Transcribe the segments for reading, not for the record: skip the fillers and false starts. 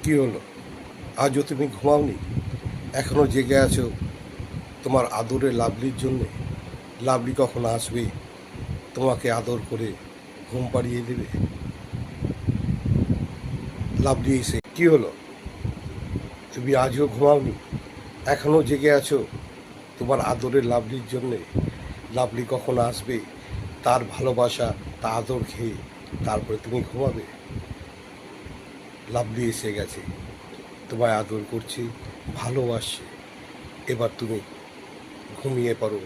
কি হলো? আজও তুমি ঘুমাওনি? এখনো জেগে আছো তোমার আদরের লাভলির জন্যে? লাভলি কখন আসবে তোমাকে আদর করে ঘুম পাড়িয়ে দেবে? লাভলি এসে কি হলো? তুমি আজও ঘুমাওনি? এখনো জেগে আছো তোমার আদরের লাভলির জন্যে? লাভলি কখন আসবে তার ভালোবাসা, তার আদর খেয়ে তারপরে তুমি ঘুমাবে? লাভলি এসে গেছে, তোমায় আদর করছে, ভালোবাসছে। এবার তুমি ঘুমিয়ে পড়ো,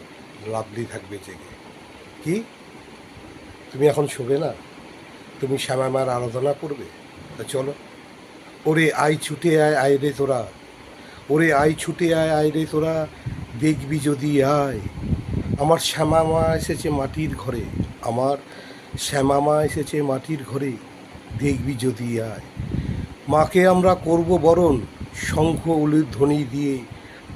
লাভলি থাকবে জেগে। কি? তুমি এখন শোবে না? তুমি শ্যামা মার আরাধনা করবে? তা চলো। ওরে আয় ছুটে আয়, আয় রে তোরা। ওরে আয় ছুটে আয়, আয় রে তোরা। দেখবি যদি আয়, আমার শ্যামা মা এসেছে মাটির ঘরে। আমার শ্যামা মা এসেছে মাটির ঘরে। দেখবি যদি আয়। মাকে আমরা করব বরণ, শঙ্খ উলুর ধ্বনি দিয়ে,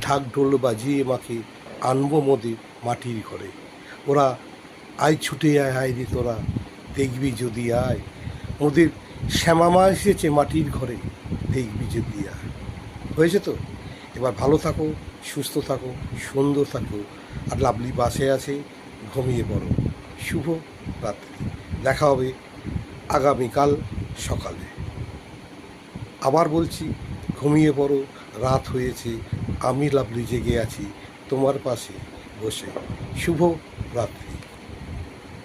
ঢাক ঢোল বাজিয়ে মাকে আনবো মোদের মাটির ঘরে। ওরা আয় ছুটে আয়, আয় রে তোরা। দেখবি যদি আয়, ওদের শ্যামামা এসেছে মাটির ঘরে। দেখবি যদি আয়। হয়েছে তো? এবার ভালো থাকো, সুস্থ থাকো, সুন্দর থাকো। আর লাভলি বাসে আছে, ঘুমিয়ে পড়ো। শুভ রাত্রি। দেখা হবে আগামীকাল সকালে। আবার বলছি, ঘুমিয়ে পড়ো, রাত হয়েছে, আমি লাভলি জেগে আছি তোমার পাশে বসে। শুভ রাত্রি।